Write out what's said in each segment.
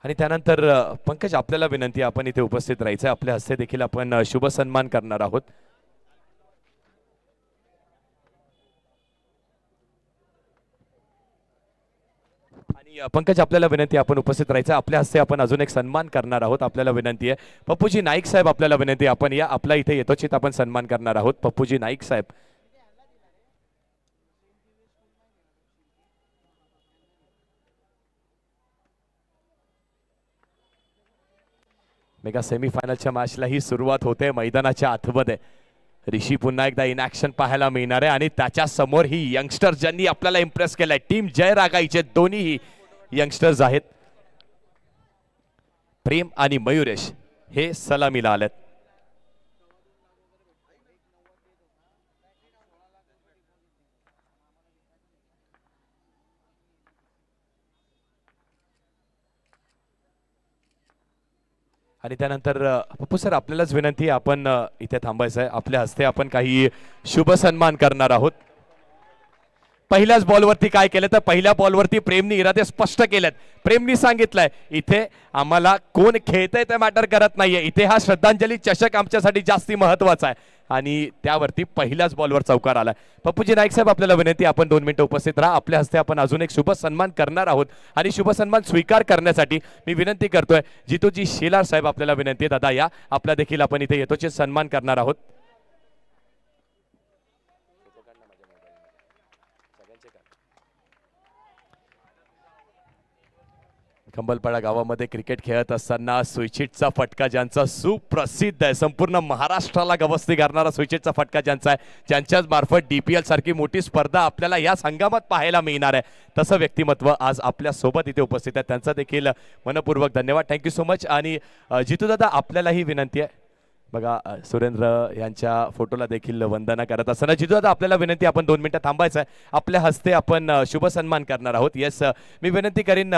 आणि त्यानंतर पंकज आपल्याला विनंती आपण इथे उपस्थित राहायचं, आपल्या हस्ते देखील आपण शुभ सन्मान करणार आहोत. आणि पंकज आपल्याला विनंती आपण उपस्थित राहायचं, आपल्या हस्ते आपण अजून एक सन्मान करणार आहोत. आपल्याला विनंती आहे पप्पूजी नाईक साहेब, आपल्याला विनंती आपण या, आपला इथे यथोचित आपण सन्मान करणार आहोत. पप्पूजी नाईक साहेब. मेगा सेमीफायनलच्या मॅचला ही सुरुवात होते मैदानाच्या आतमध्ये. ऋषी पुन्हा एकदा इन ऍक्शन पाहायला मिळणार आहे आणि त्याच्या समोर ही यंगस्टर ज्यांनी आपल्याला इम्प्रेस केलाय, टीम जय रागाईचे दोन्ही यंगस्टर्स आहेत. प्रेम आणि मयुरेश हे सलामीला आलेत. आणि त्यानंतर पप्पू सर आपल्यालाच विनंती आहे, आपण इथे थांबायचं आहे. आपल्या हस्ते आपण काही शुभ सन्मान करणार आहोत. पहिल्याच बॉलवरती काय केलं तर पहिल्या बॉलवरती प्रेमनी इरादे स्पष्ट केलेत. प्रेमनी सांगितलंय इथे आम्हाला कोण खेळतंय ते मॅटर करत नाहीये, इथे हा श्रद्धांजली चषक आमच्यासाठी जास्ती महत्वाचा आहे. आणि त्यावरती पहिल्याच बॉलवर चौकार आलाय. पप्पूजी नाईक साहेब आपल्याला विनंती आपण 2 मिनिटं उपस्थित राहा. आपल्या हस्ते आपण अजून एक शुभ सन्मान करणार आहोत. आणि शुभ सन्मान स्वीकार करण्यासाठी मी विनंती करतोय जितूजी शेलार साहेब, आपल्याला विनंती आहे दादा या, आपला देखील आपण इथे यथोचित सन्मान करणार आहोत. कंबलपाडा गावामध्ये क्रिकेट खेळत असताना स्विचिटचा फटका ज्यांचा सुप्रसिद्ध आहे, संपूर्ण महाराष्ट्राला गवसणी करणारा स्विचिटचा फटका ज्यांचा आहे, ज्यांच्याच मार्फत DPL सारखी मोठी स्पर्धा आपल्याला या संगमात पाहायला मिळणार आहे, तसं व्यक्तिमत्व आज आपल्या सोबत इथे उपस्थित आहे. त्यांचा देखील मनपूर्वक धन्यवाद. Thank you so much. आणि जितू दादा आपल्यालाही विनंती आहे, बघा सुरेंद्र यांच्या फोटोला देखील वंदना करत असताना जितू दादा आपल्याला विनंती आपण 2 मिनिटं थांबायचं आहे. आपल्या हस्ते आपण शुभ सन्मान करणार आहोत. येस, मी विनंती करीन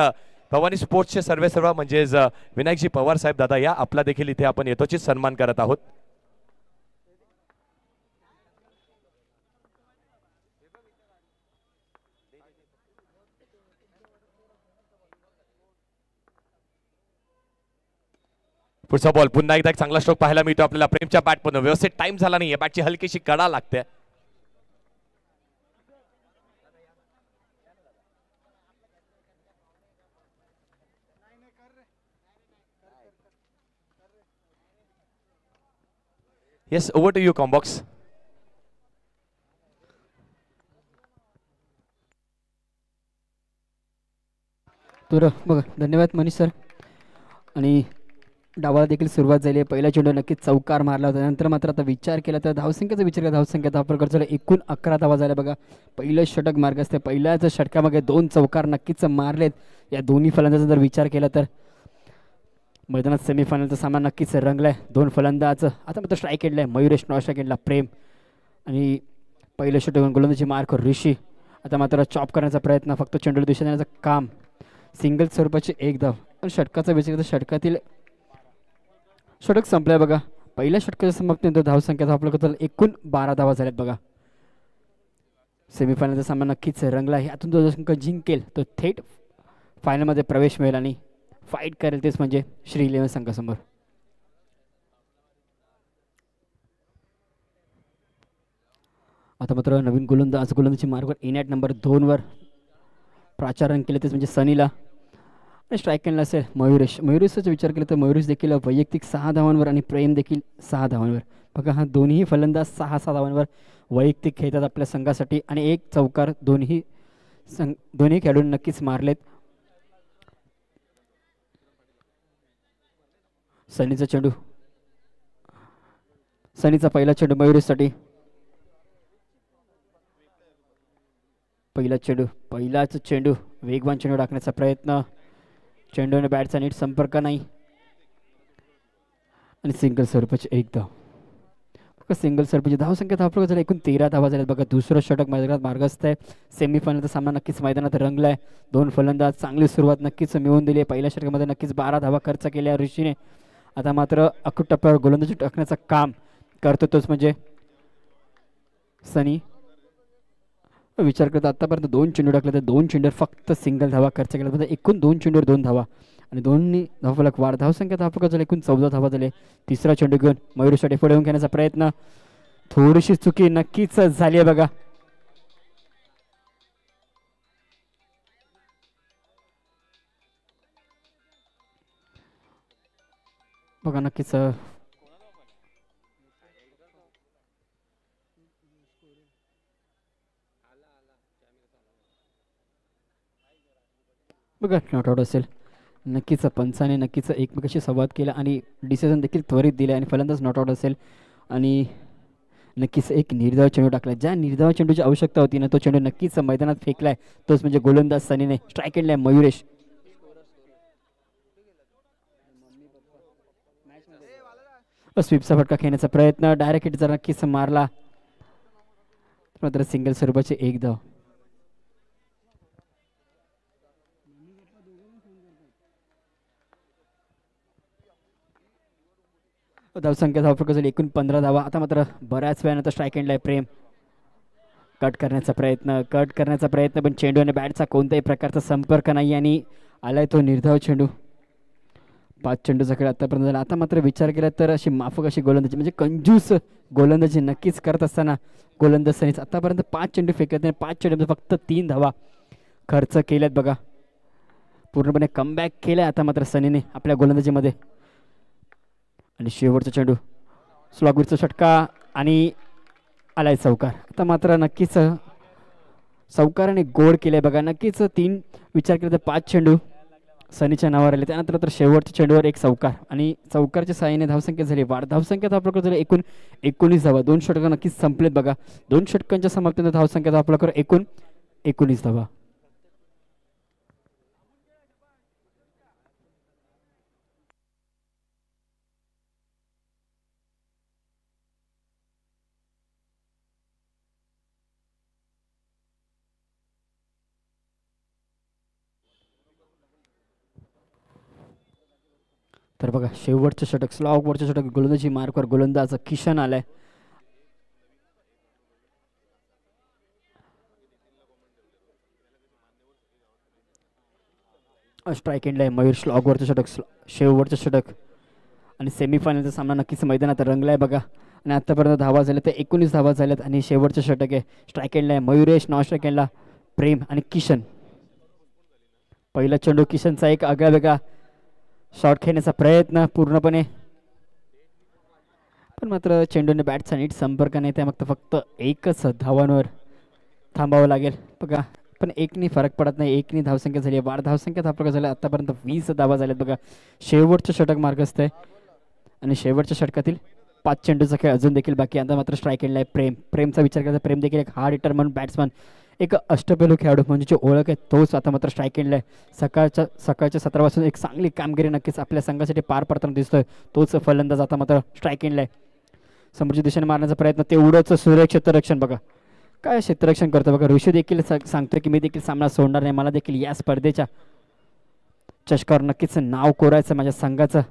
भवानी स्पोर्ट्सचे सर्व म्हणजेच विनायकजी पवार साहेब दादा या, आपला देखील इथे आपण यथोचित सन्मान करत आहोत. पुढचा बॉल पुन्हा एकदा एक चांगला स्ट्रोक पाहायला मिळतो आपल्याला. प्रेमच्या बॅट पण व्यवस्थित टाइम झाला नाहीये, बॅटची हलकीशी कडा लागते. येस, ओव्हर टू यू कॉम्बॉक्स. तर बघा, धन्यवाद मनीष सर. आणि डावाला देखील सुरुवात झाली आहे. पहिला चेंडू नक्कीच चौकार मारला होता. नंतर मात्र आता विचार केला तर धावसंख्येचा विचार केला, धावसंख्या धाव प्रकार झाला, एकूण 11 धावा झाल्या. बघा, पहिलं षटक मार्ग असते, पहिल्याच षटकामागे 2 चौकार नक्कीच मारलेत. या दोन्ही फलंदाजांचा जर विचार केला तर मैदानात सेमीफायनलचा सामना नक्कीच रंगलाय. 2 फलंदाज आता मात्र स्ट्राईक केला आहे. मयुरेश नॉ स्ट्राईक केला प्रेम. आणि पहिलं षटक गोलंदाजी मार्क ऋषी. आता मात्र चॉप करण्याचा प्रयत्न, फक्त चेंडूला दिशा देण्याचं काम. सिंगल स्वरूपाची 1 धाव. पण षटकाचा विचार केला, षटकातील षटक संपलाय. बघा, पहिल्या षटकाच्या समाप्तीनंतर धावसंख्या धाव एकूण 12 धावा झाल्यात. बघा, सेमीफायनलचा सामना नक्कीच रंगला आहे. यातून जो संघ जिंकेल तो थेट फायनलमध्ये प्रवेश मिळेल आणि फाईट करेल, तेच म्हणजे श्री 11 संघासमोर. आता मात्र नवीन गोलंदाजी मार्गवर इनॅट नंबर 2 वर प्राचारण केले, तेच म्हणजे सनीला. आणि स्ट्राईक केला असेल मयुरेश. मयुरेशचा विचार केला तर मयुरेश देखील वैयक्तिक 6 धावांवर आणि प्रेम देखील 6 धावांवर. बघा, हा दोन्ही फलंदाज 6-6 धावांवर वैयक्तिक खेळतात आपल्या संघासाठी. आणि 1 चौकार दोन्ही खेळाडूंनी नक्कीच मारलेत. सनीचा चेंडू, सनीचा पहिला चेंडू मयुरेशसाठी. पहिलाच चेंडू वेगवान चेंडू टाकण्याचा प्रयत्न, चेंडूने बॅटचा नीट संपर्क नाही. आणि सिंगल स्वरूपाची 1 धाव. बघा, सिंगल स्वरूपाची धावसंख्या धाव झाली, एकूण 13 धावा झाल्यात. बघा, दुसरं षटक मैदानात मार्गस्थ आहे. सेमीफायनलचा सामना नक्कीच मैदानात रंगलाय. 2 फलंदाज चांगली सुरुवात नक्कीच मिळवून दिली आहे. पहिल्या षटकामध्ये नक्कीच 12 धावा खर्च केल्या ऋषीने. आता मात्र अकूट टप्प्यावर गोलंदाजी टाकण्याचं काम करतो, तोच म्हणजे सनी. विचार करता आतापर्यंत 2 चेंडू टाकले तर 2 चेंडूवर फक्त सिंगल धावा खर्च केला, एकूण 2 चेंडूवर 2 धावा. आणि दोन्ही धावफलक वाढ. धावसंख्या धावफलक झाले एकूण 14 धावा झाले. तिसरा चेंडू घेऊन मयूरेशसाठी पुढे येऊन घेण्याचा प्रयत्न, थोडीशी चुकी नक्कीच झाली आहे बघा. बघा नक्कीच बघा नॉट आउट असेल. नक्कीच पंचाने नक्कीच एकमेकाशी संवाद केला आणि डिसिजन देखील त्वरित दिले आणि फलंदाज नॉट आउट असेल. आणि नक्कीच एक निर्धाव चेंडू टाकला. ज्या निर्धाव चेंडूची आवश्यकता होती ना तो चेंडू नक्कीच मैदानात फेकलाय. तोच म्हणजे गोलंदाज सनीने. स्ट्राईक एंडला मयुरेश. स्वीपचा फटका खेळण्याचा प्रयत्न, डायरेक्ट हिट जर नक्कीच मारला मात्र सिंगल स्वरूपाचे एक धाव. धावसंख्या धावफलक झाली एकूण 15 धावा. आता मात्र बऱ्याच वेळानंतर स्ट्राईक एंडला प्रेम. कट करण्याचा प्रयत्न पण चेंडू आणि बॅटचा कोणत्याही प्रकारचा संपर्क नाही आणि आलाय तो निर्धाव चेंडू. 5 चेंडूचा खेळ आतापर्यंत झाला. आता मात्र विचार केला तर अशी माफक अशी गोलंदाजी म्हणजे कंजूस गोलंदाजी नक्कीच करत असताना गोलंदाज सनीच आतापर्यंत 5 चेंडू फेकले आणि 5 चेंडू फक्त 3 धावा खर्च केल्यात बघा. पूर्णपणे कमबॅक केलाय आता मात्र सनीने आपल्या गोलंदाजीमध्ये. आणि शेवटचा चेंडू स्लॉगविरचा षटका आणि आलाय चौकार. आता मात्र नक्कीच चौकाराने गोड केले बघा. नक्कीच 3 विचार केला तर 5 चेंडू सनीच्या नावावर आले. त्यानंतर तर शेवटच्या चेंडूवर एक चौकार आणि चौकारच्या साहाय्याने धावसंख्या झाली वाढ. धावसंख्या धावफलकावर झाली एकूण 19 धावा. 2 षटक नक्कीच संपलेत बघा. 2 षटकांच्या समाप्तीनंतर धावसंख्या धावफलकावर एकूण 19 धावा. तर बघा शेवटचं षटक स्लॉगवरचं षटक गोलंदाजी मार्कवर गोलंदाज किशन आलाय. स्ट्राईक एंडला आहे मयूर. स्लॉगवरचं षटक शेवटचं षटक आणि सेमीफायनलचा सामना नक्कीच मैदानात रंगलाय बघा. आणि आतापर्यंत धावा झाल्या तर 19 धावा झाल्यात आणि शेवटचं षटक आहे. स्ट्राईक एंडला आहे मयुरेश, नॉन स्ट्राईक एंडला प्रेम आणि किशन. पहिला चेंडू किशनचा एक आगळा वेगळा शॉट खेळण्याचा प्रयत्न पूर्णपणे पण मात्र चेंडूने बॅटचा नीट संपर्क नाही. त्या फक्त एकच धावांवर थांबावं लागेल बघा. पण एकनी फरक पडत नाही. एकनी धावसंख्या झाली वाढ. धावसंख्या धावफलक झाल्या आतापर्यंत 20 धावा झाल्यात बघा. शेवटचं षटक मार्गस्थ आहे आणि शेवटच्या षटकातील 5 चेंडूचा खेळ अजून देखील बाकी. आता मात्र स्ट्राईक एंडला आहे प्रेम. प्रेमचा विचार करता प्रेम देखील एक हार्ड हिटर म्हणून बॅट्समन, एक अष्टपैलू खेळाडू म्हणजे जी ओळख आहे तोच आता मात्र स्ट्राईक एंडला आहे. सकाळच्या सत्रापासून एक चांगली कामगिरी नक्कीच आपल्या संघासाठी पार पडताना दिसतोय. तोच फलंदाज आता मात्र स्ट्राईक एंडला आहे. समोरच्या दिशेने मारण्याचा प्रयत्न, तेवढंच सूर्य क्षेत्ररक्षण बघा काय क्षेत्ररक्षण करतो बघा. ऋषी देखील सांगतोय की मी देखील सामना सोडणार नाही. मला देखील या स्पर्धेच्या चषकावर नक्कीच नाव कोरायचं माझ्या संघाचं.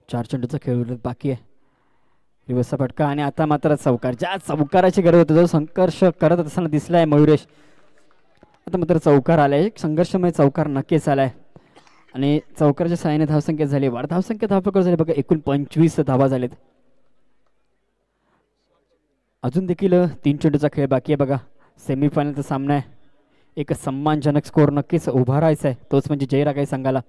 चार चेंडूचा खेळ बाकी आहे. रिवर्सचा फटका आणि आता मात्र चौकार. ज्या चौकाराची गरज होती जो संघर्ष करत असताना दिसलाय मयुरेश. आता मात्र चौकार आलाय. एक संघर्षमय चौकार नक्कीच आलाय आणि चौकाराच्या साहाय्याने धावसंख्या झाली वाढ. धावसंख्या धावफलकावर झाली बघा एकूण 25 धावा झालेत. अजून देखील 3 चेंडूचा खेळ बाकी आहे बघा. सेमीफायनलचा सामना आहे. एक सन्मानजनक स्कोर नक्कीच उभा राहायचा आहे तोच म्हणजे जयरागाई संघाला.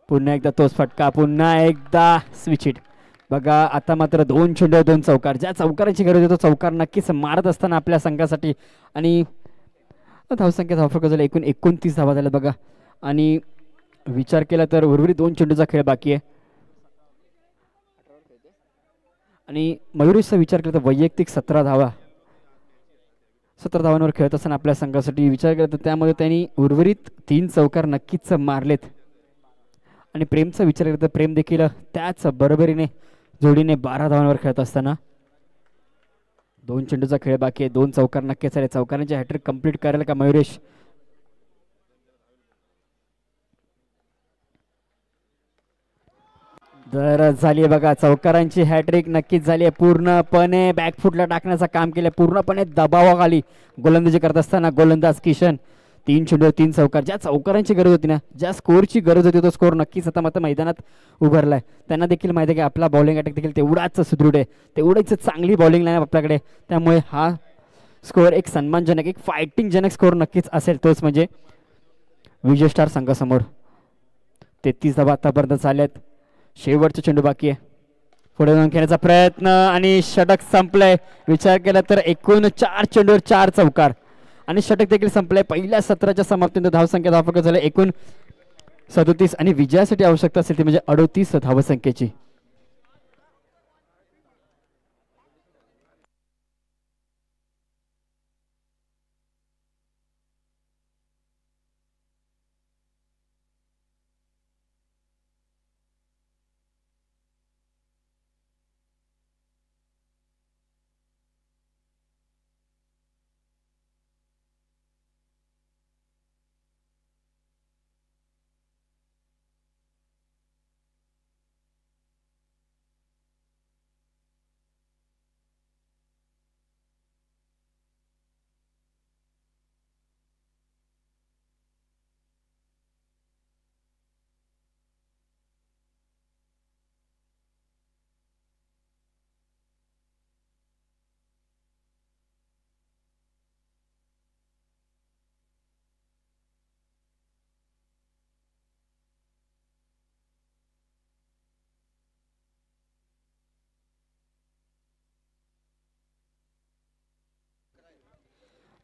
पुन्हा एकदा तोच फटका, पुन्हा एकदा स्विच हिट बघा. आता मात्र 2 चेंडू 2 चौकार. ज्या चौकाराची गरज होती तो चौकार नक्कीच मारत असताना आपल्या संघासाठी. आणि धावसंख्या धावफलक झाली एकूण 29 धावा झाल्या बघा. आणि विचार केला तर उर्वरित 2 चेंडूचा खेळ बाकी आहे. आणि मयुरेशचा विचार केला तर वैयक्तिक 17 धावांवर खेळत असताना आपल्या संघासाठी विचार केला तर त्यामध्ये त्यांनी उर्वरित 3 चौकार नक्कीच मारलेत. आणि प्रेमचा विचार केला तर प्रेम देखील त्याच बरोबरीने जोडीने 12 धावांवर खेळत असताना 2 चेंडूचा खेळ बाकी आहे. 2 चौकार नक्कीच आले. चौकारांचे हॅट्रिक कंप्लीट करायला का मयुरेश? तर झाली आहे बघा चौकारांची हॅट्रिक नक्कीच झाली आहे. पूर्णपणे बॅकफुटला टाकण्याचं काम केलं, पूर्णपणे दबावाखाली गोलंदाजी करत असताना गोलंदाज किशन 3 चेंडूवर 3 चौकार. ज्या चौकारांची गरज होती ना, ज्या स्कोअरची गरज होती, तो स्कोअर नक्कीच आता मात्र मैदानात उभारलाय. त्यांना देखील माहिती आहे की आपला बॉलिंग अटॅक देखील तेवढाच सुदृढ आहे, तेवढीच चांगली बॉलिंग लाईन आपल्याकडे. त्यामुळे हा स्कोअर एक सन्मानजनक, एक फायटिंगजनक स्कोअर नक्कीच असेल. तोच म्हणजे विजय स्टार संघासमोर 33 धावा आतापर्यंत झाल्यात. शेवटचा चेंडू बाकी आहे, पुढे जाऊन खेळण्याचा प्रयत्न आणि षटक संपलंय. विचार केला तर एकूण 4 चेंडूवर 4 चौकार आणि षटक देखील संपलंय. पहिल्या सत्राच्या समाप्तीनंतर धावसंख्या धावफलक झाले एकूण 37 आणि विजयासाठी आवश्यकता असेल ती म्हणजे 38 धावसंख्येची.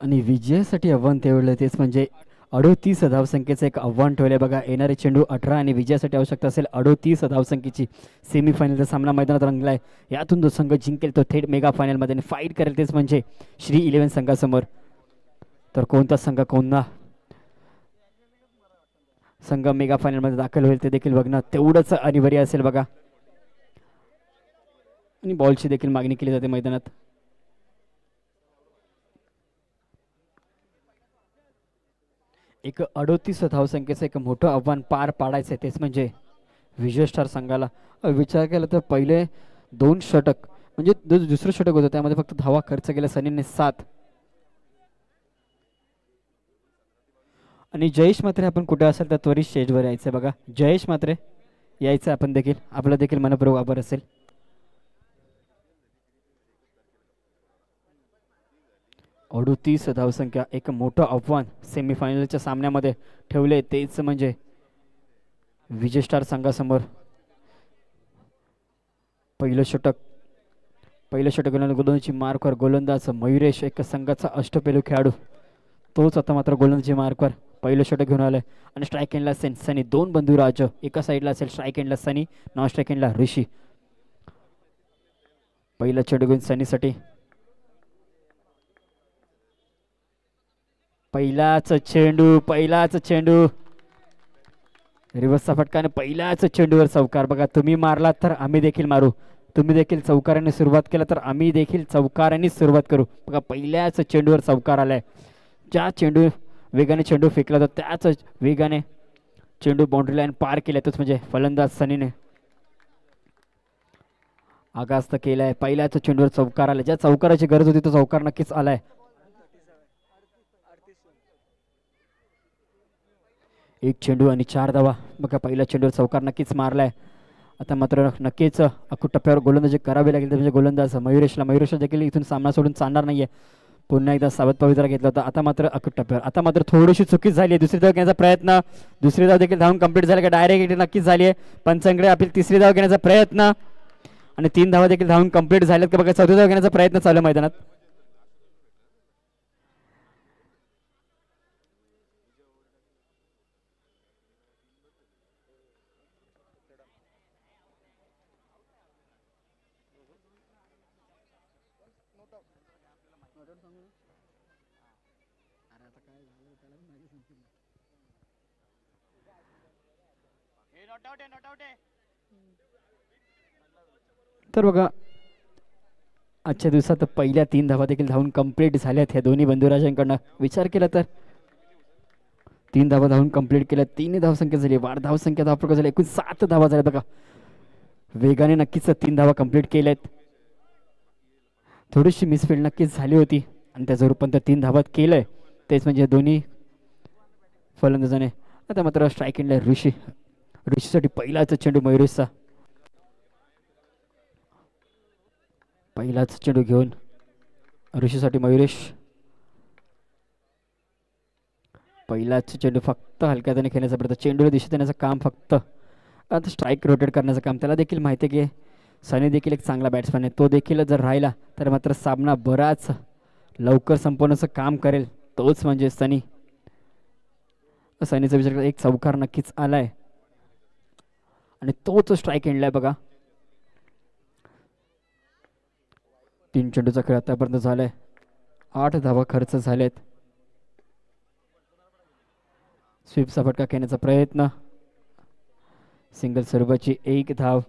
आणि विजयासाठी आव्हान ठेवलं तेच म्हणजे 38 धावसंख्येचं एक आव्हान ठेवलंय बघा. येणारे चेंडू 18 आणि विजयासाठी आवश्यकता असेल 38 धावसंख्येची. सेमीफायनलचा सामना मैदानात रंगलाय. यातून जो संघ जिंकेल तो थेट मेगा फायनलमध्ये फाईट करेल, तेच म्हणजे श्री 11 संघासमोर. तर कोणता संघ कोणता संघ मेगा फायनलमध्ये दाखल होईल ते देखील बघणं तेवढंच अनिवार्य असेल बघा. आणि बॉलची देखील मागणी केली जाते मैदानात. एक 38 धावसंख्येचं एक मोठं आव्हान पार पाडायचं आहे, तेच म्हणजे विजय स्टार संघाला. विचार केला तर पहिले 2 षटक म्हणजे दुसरं षटक होतं त्यामध्ये फक्त धावा खर्च केला सनीने 7. आणि जयेश मात्रे आपण कुठे असेल तर त्वरित स्टेजवर यायचं बघा. जयेश मात्रे यायचं आपण देखील, आपलं देखील मनपूर्वक आभार असेल. 38 धावसंख्या एक मोठं आव्हान सेमीफायनलच्या सामन्यामध्ये ठेवले, तेच म्हणजे विजय स्टार संघासमोर. पहिलं षटक गोलंदाजी मार्कवर गोलंदाज मयुरेश, एक संघाचा अष्टपैलू खेळाडू, तोच आता मात्र गोलंदाजी मार्कवर पहिलं षटक घेऊन आलंय. आणि स्ट्राईक एंडला सनी, 2 बंधू राज, एका साईडला असेल स्ट्राईक एंडला सनी, नॉन स्ट्राईक एंडला ऋषी. पहिला चेंडू घेऊन सनीसाठी, पहिलाच चेंडू रिव्हर्सचा फटका आणि पहिल्याच चेंडूवर चौकार. बघा तुम्ही मारलात तर आम्ही देखील मारू, तुम्ही देखील चौकाराने सुरुवात केला तर आम्ही देखील चौकाराने सुरुवात करू. बघा पहिल्याच चेंडूवर चौकार आलाय. ज्या वेगाने चेंडू फेकला होता त्याच वेगाने चेंडू बाउंड्री लाईन पार केला, तोच म्हणजे फलंदाज सनीने आगास्त केलाय. पहिल्याच चेंडूवर चौकार आलाय. ज्या चौकाराची गरज होती तो चौकार नक्कीच आलाय. एक चेंडू आणि 4 धावा. बघा पहिल्या चेंडूवर चौकार नक्कीच मारलाय. आता मात्र नक्कीच अकूट टप्प्यावर गोलंदाजी करावी लागेल, म्हणजे गोलंदाज मयुरेश देखील इथून सामना सोडून चालणार नाहीये. पुन्हा एकदा सावध पवित्रा घेतला होता. आता मात्र अकूट टप्प्यावर, आता मात्र थोडीशी चुकीच झाली आहे. दुसरी धाव घेण्याचा प्रयत्न, दुसरी धाव देखील धावून कंप्लीट झाली का डायरेक्ट नक्कीच झाली आहे. पंचांकडे आपली तिसरी धाव घेण्याचा प्रयत्न आणि 3 धावा देखील धावून कंप्लीट झाल्यात का बघा. चौथी धाव घेण्याचा प्रयत्न चालू मैदानात. तर बघा आजच्या दिवसात पहिल्या 3 धावा देखील धावून कंप्लीट झाल्यात ह्या दोन्ही बंधुराजांकडनं. विचार केला तर 3 धावा धावून कंप्लीट केल्या, 3 धावसंख्या झाली, वाढ धावसंख्या धावप्रकार झाली, एकूण 7 धावा झाल्या. बघा वेगाने नक्कीच 3 धावा कंप्लीट केल्यात. थोडीशी मिसफील्ड नक्कीच झाली होती आणि त्याचं रूपांतर 3 धावात केलंय. तेच म्हणजे दोन्ही फलंदाजाने. आता मात्र स्ट्राईक एंडला ऋषीसाठी पहिलाच चेंडू मयुरेशचा. पहिलाच चेंडू घेऊन ऋषीसाठी मयुरेश. पहिलाच चेंडू फक्त हलक्या हाताने खेळण्याचा प्रयत्न, चेंडूला दिशा देण्याचं काम, फक्त आता स्ट्राईक रोटेट करण्याचं काम. त्याला देखील माहिती आहे की सनी देखील एक चांगला बॅट्समॅन आहे. तो देखील जर राहिला तर मात्र सामना बराच लवकर संपवण्याचं काम करेल. तोच म्हणजे सनीचा विचार एक चौकार नक्कीच आलाय आणि तोच स्ट्राईक एंडलाय बघा. 3 चेंडूचा खेळ आतापर्यंत झालाय. 8 धावा खर्च झालेत. स्वीपचा फटका खेळण्याचा प्रयत्न, सिंगल स्वरूपाची 1 धाव.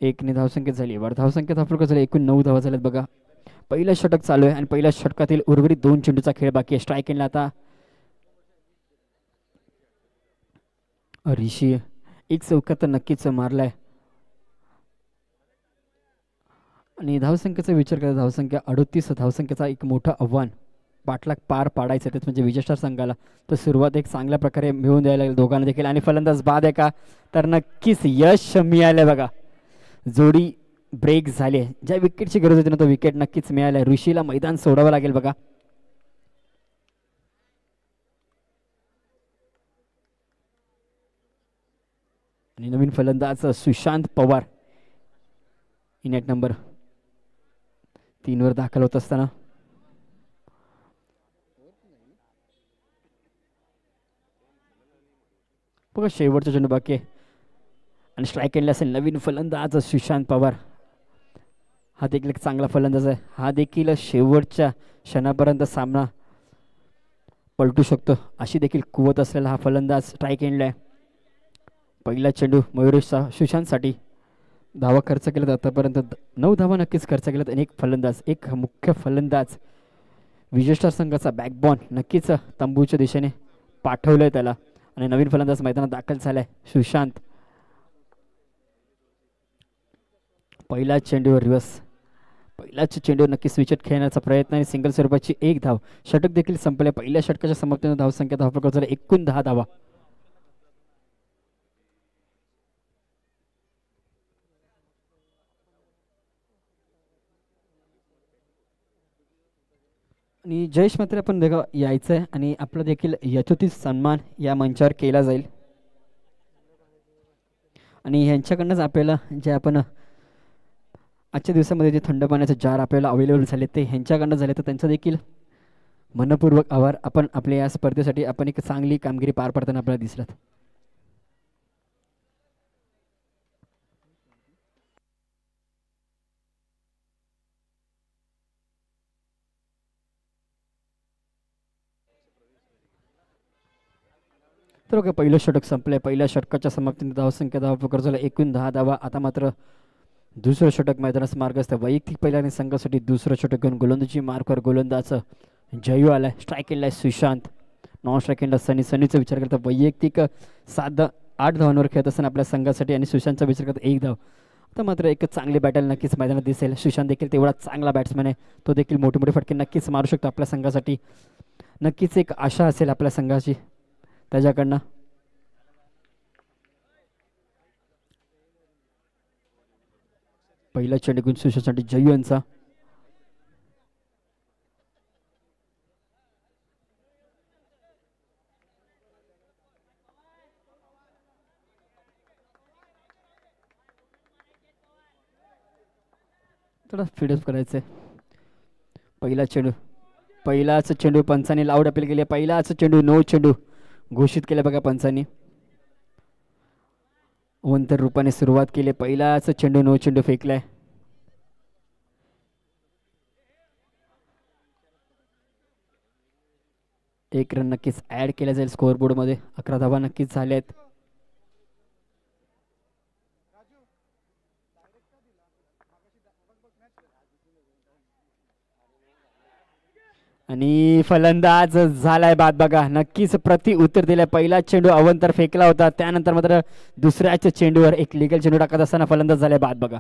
1 धावसंख्या झाली. वर धावसंख्या धाव झाली. एकूण 9 धावा झाल्यात बघा. पहिलं षटक चालू आहे आणि पहिल्या षटकातील उर्वरित 2 चेंडूचा खेळ बाकी आहे. स्ट्राईक एंडला आता ऋषी 1 चौका तर नक्कीच मारलाय आणि धावसंख्येचा विचार करता धावसंख्या 38 धावसंख्येचा एक मोठं आव्हान पाठलाग पार पाडायचं तेच म्हणजे विजय स्टार संघाला. तर सुरुवात एक चांगल्या प्रकारे मिळवून द्यायला लागेल दोघांना देखील आणि फलंदाज बाद आहे का तर नक्कीच यश मिळालं बघा. जोडी ब्रेक झाली. ज्या विकेटची गरज होती ना तो विकेट नक्कीच मिळालाय. ऋषीला मैदान सोडावं लागेल बघा. आणि नवीन फलंदाज सुशांत पवार इनेट नंबर 3 वर दाखल होत असताना बघा शेवटचा चेंडू बाकी आहे आणि स्ट्राईक एंडला असेल नवीन फलंदाज सुशांत पवार. हा देखील एक चांगला फलंदाज आहे. हा देखील शेवटच्या क्षणापर्यंत सामना पलटू शकतो अशी देखील कुवत असलेला हा फलंदाज स्ट्राईक एंडला आहे. पहिला चेंडू मयुरेशचा सुशांतसाठी. धावा खर्च केल्यात आतापर्यंत 9 धावा नक्कीच खर्च केल्यात आणि एक मुख्य फलंदाज विजय स्टार संघाचा बॅकबॉन नक्कीच तंबूच्या दिशेने पाठवलंय त्याला आणि नवीन फलंदाज मैदानात दाखल झालाय सुशांत. पहिला चेंडू रिवर्स. पहिलाच चेंडू नक्कीच विकेट खेळण्याचा प्रयत्न आणि सिंगल स्वरूपाची 1 धाव. षटक देखील संपले. पहिल्या षटकाच्या समाप्तीने धावसंख्या धावफलकावर झाला एकूण 10 धावा. आणि जयेश मात्र आपण यायचं आहे आणि आपला देखील यथोचित सन्मान या मंचावर केला जाईल आणि ह्यांच्याकडनंच आपल्याला जे आपण आजच्या दिवसामध्ये जे थंड पाण्याचे जार आपल्याला अवेलेबल झाले ते ह्यांच्याकडनं झाले तर त्यांचं देखील मनपूर्वक आभार. आपण आपल्या या स्पर्धेसाठी आपण एक चांगली कामगिरी पार पाडताना आपल्याला दिसलात. तर ओके पहिलं षटक संपलंय. पहिल्या षटकाच्या समाप्तीने धावसंख्या धावफलकावर झाला एकूण 10 धावा. आता मात्र दुसरं षटक मैदानास मार्ग असतं. वैयक्तिक पहिल्याने संघासाठी दुसरं षटक घेऊन गोलंदाजी मार्कवर गोलंदाज जयू आलाय. स्ट्राईक एंडला सुशांत. नॉन स्ट्राईक एंडला सनीचा विचार करता वैयक्तिक 8 धावांवर खेळत असताना आपल्या संघासाठी आणि सुशांतचा विचार करता 1 धाव. आता मात्र एक चांगली बॅटल नक्कीच मैदानात दिसेल. सुशांत देखील तेवढा चांगला बॅट्समॅन आहे. तो देखील मोठे मोठे फटके नक्कीच मारू शकतो आपल्या संघासाठी. नक्कीच एक आशा असेल आपल्या संघाची त्याच्याकडनं. पहिला चेंडू घेऊन सुशांतसाठी जयू यांचा. थोडा फीडअप करायचंय. पहिलाच चेंडू पंचांनी लाऊड अपील केली. पहिलाच चेंडू नो चेंडू घोषित केलं बघा पंचांनी. ओंतर रूपाने सुरुवात केली. पहिलाच चेंडू नो चेंडू फेकलाय. एक रन नक्कीच ऍड केला जाईल स्कोअरबोर्ड मध्ये. 11 धावा नक्कीच झाल्यात. आणि फलंदाज झालाय बाद बघा. नक्कीच प्रति उत्तर दिलाय. पहिला चेंडू अवंतर फेकला होता, त्यानंतर मात्र दुसऱ्याच चेंडूवर एक लिगल चेंडू टाकत असताना फलंदाज झालाय बाद बघा.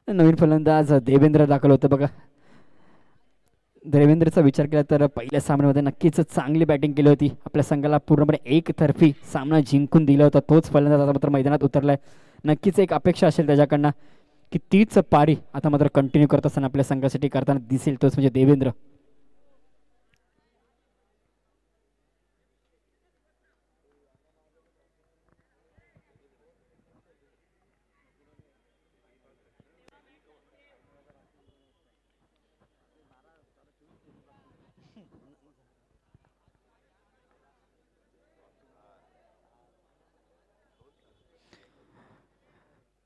नवीन फलंदाज देवेंद्र दाखल होतं बघा. देवेंद्रचा विचार केला तर पहिल्या सामन्यामध्ये नक्कीच चांगली बॅटिंग केली होती. आपल्या संघाला पूर्णपणे एकतर्फी सामना जिंकून दिला होता. तोच फलंदाज आता मात्र मैदानात उतरलाय. नक्कीच एक अपेक्षा असेल त्याच्याकडनं की तीच पारी आता मात्र कंटिन्यू करत असताना आपल्या संघासाठी करताना दिसेल, तोच म्हणजे देवेंद्र.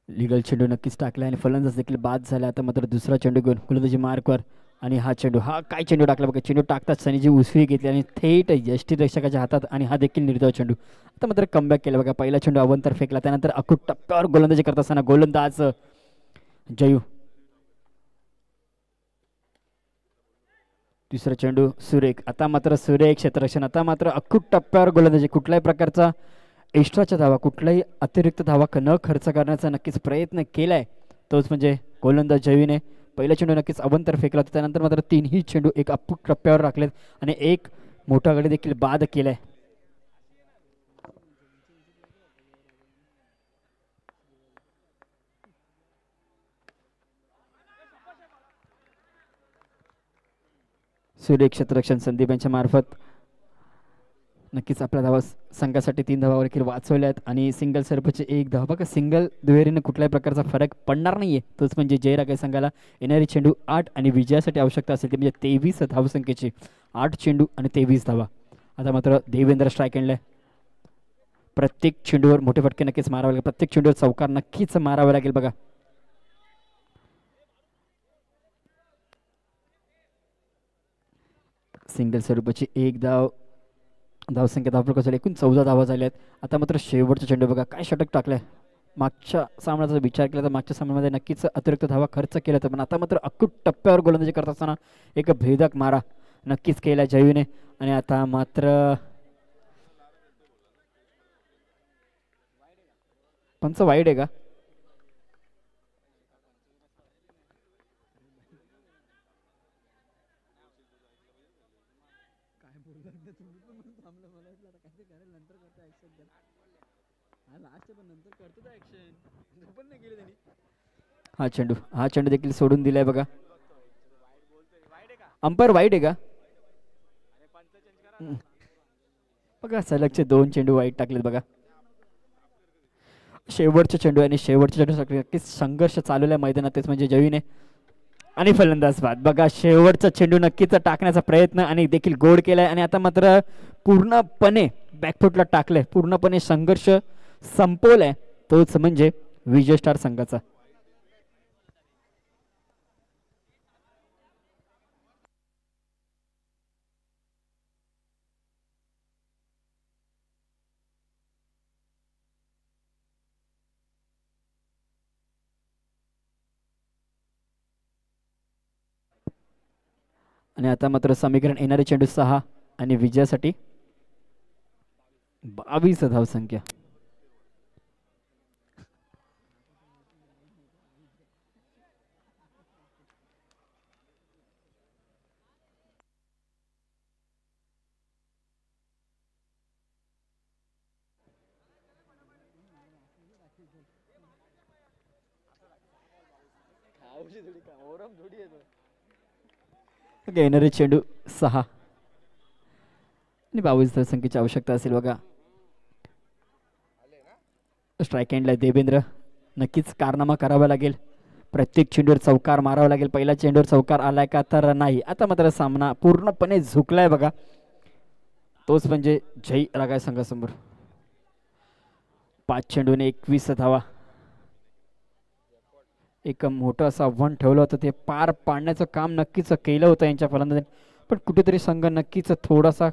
लिगल चेंडू नक्कीच टाकला आणि फलंदाज देखील बाद झाला. आता मात्र दुसरा चेंडू घेऊन गोलंदाजी मार्कवर आणि हा चेंडू, हा काय चेंडू टाकला बघा. चेंडू टाकताच सनीजी उसळी घेतली आणि थेट यष्टीरक्षकाच्या हातात आणि हा देखील निर्धाव चेंडू. आता मात्र कमबॅक केला बघा. पहिला चेंडू अवंतर फेकला, त्यानंतर अकूट टप्प्यावर गोलंदाजी करत असताना गोलंदाज जयू. तिसरा चेंडू सुरेख. आता मात्र सुरेख क्षेत्ररक्षण. आता मात्र अकूट टप्प्यावर गोलंदाजी. कुठल्याही प्रकारचा एक्स्ट्राच्या धावा, कुठलाही अतिरिक्त धावा न खर्च करण्याचा नक्कीच प्रयत्न केलाय, तोच म्हणजे गोलंदाज जयवीने. पहिला चेंडू नक्कीच अवंतर फेकला होता, त्यानंतर मात्र तीनही चेंडू एक अपूट टप्प्यावर राखलेत आणि एक मोठा गडी देखील बाद केलाय. सूर्य क्षेत्ररक्षण संदीप यांच्या मार्फत नक्कीच आपल्या धावा संघासाठी 3 धावा देखील वाचवल्या आहेत आणि सिंगल सर्फचे 1 धावा बघा. सिंगल दुहेरीने कुठल्याही प्रकारचा फरक पडणार नाहीये. तोच म्हणजे जयरागे संघाला येणारी चेंडू 8 आणि विजयासाठी आवश्यकता असेल ते म्हणजे 23 धावसंख्येची 8 चेंडू आणि 23 धावा. आता मात्र देवेंद्र स्ट्राईक आणलाय. प्रत्येक चेंडूवर मोठे फटके नक्कीच मारावे लागेल. प्रत्येक चेंडूवर चौकार नक्कीच मारावा लागेल बघा. सिंगल स्वरूपाची 1 धाव. धावसंख्या धावफलक झाली एकूण 14 धावा झाल्या आहेत. आता मात्र शेवटचा चेंडू बघा. काय षटक टाकलंय. मागच्या सामन्याचा विचार केला तर मागच्या सामन्यामध्ये नक्कीच अतिरिक्त धावा खर्च केला होता, पण आता मात्र अकूट टप्प्यावर गोलंदाजी करत असताना एक भेदक मारा नक्कीच केला जयवीने. आणि आता मात्र पंच वाईड आहे का? हा चेंडू देखील सोडून दिलाय बघा. अंपायर वाईट आहे का बघा. सलगचे 2 चेंडू वाईट टाकलेत बघा. शेवटचे चेंडू आणि शेवटच्या चेंडू नक्कीच संघर्ष चालवलाय मैदानात, तेच म्हणजे जयवीने. आणि फलंदाज बाद बघा. शेवटचा चेंडू नक्कीच टाकण्याचा प्रयत्न आणि देखील गोड केलाय आणि आता मात्र पूर्णपणे बॅकफुटला टाकलंय. पूर्णपणे संघर्ष संपवलाय, तोच म्हणजे विजय स्टार संघाचा. आणि आता मात्र समीकरण येणारे चेंडू 6 आणि विजयासाठी 22 धावसंख्या. येणारे चेंडू 6 आणि 22 धावसंख्येची आवश्यकता असेल बघा. स्ट्राईक एंडला देवेंद्र. नक्कीच कारनामा करावा लागेल. प्रत्येक चेंडूवर चौकार मारावा लागेल. पहिल्या चेंडूवर चौकार आलाय का तर नाही. आता मात्र सामना पूर्णपणे झुकलाय बघा, तोच म्हणजे जय रागाय संघासमोर. 5 चेंडूने 21 धावा. एक मोठं असं आव्हान ठेवलं होतं, ते पार पाडण्याचं काम नक्कीच केलं होतं यांच्या फलंदाजांनी, पण कुठेतरी संघ नक्कीच थोडासा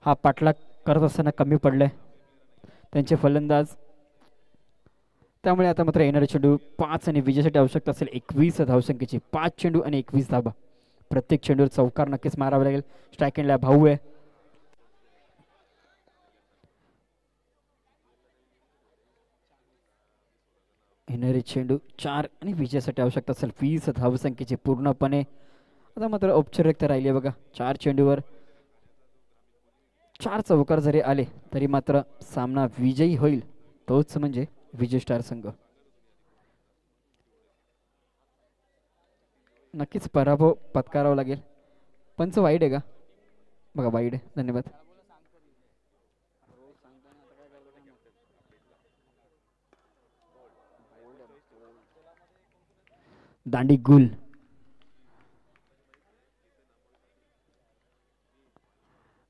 हा पाठलाग करत असताना कमी पडले त्यांचे फलंदाज. त्यामुळे आता मात्र येणारे चेंडू 5 आणि विजयासाठी आवश्यकता असेल 21 धावसंख्येची. 5 चेंडू आणि 21 धाबा. प्रत्येक चेंडूवर चौकार नक्कीच मारावा लागेल. स्ट्राईक एंडला भाऊ आहे. येणारे चेंडू 4 आणि विजयासाठी आवश्यकता असेल 20 धावसंख्येची पूर्णपणे. आता मात्र औपचारिकता राहिली आहे बघा. 4 चेंडूवर 4 चौकार जरी आले तरी मात्र सामना विजयी होईल. तोच म्हणजे विजय स्टार संघ. नक्कीच पराभव पत्करावा लागेल. पंच वाईट आहे का बघा? वाईट आहे. धन्यवाद. दांडी गुल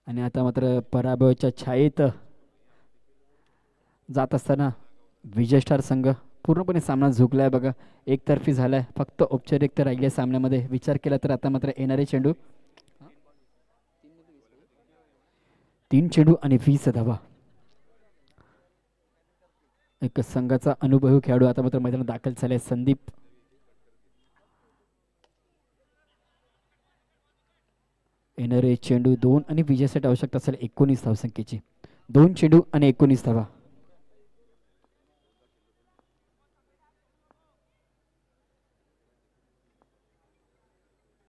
आणि आता मात्र पराभवाच्या छायेत जात असताना विजय स्टार संघ पूर्णपणे सामना झुकलाय बघा. एकतर्फी झालाय. फक्त औपचारिकता राहिली सामन्यामध्ये. विचार केला तर आता मात्र येणारे चेंडू 3 चेंडू आणि 20 धावा. एक संघाचा अनुभवी खेळाडू आता मात्र मैदानात दाखल झाले संदीप. येणारे चेंडू 2 आणि विजयासाठी आवश्यकता असेल 19 धावसंख्येची. 2 चेंडू आणि 19 धावा.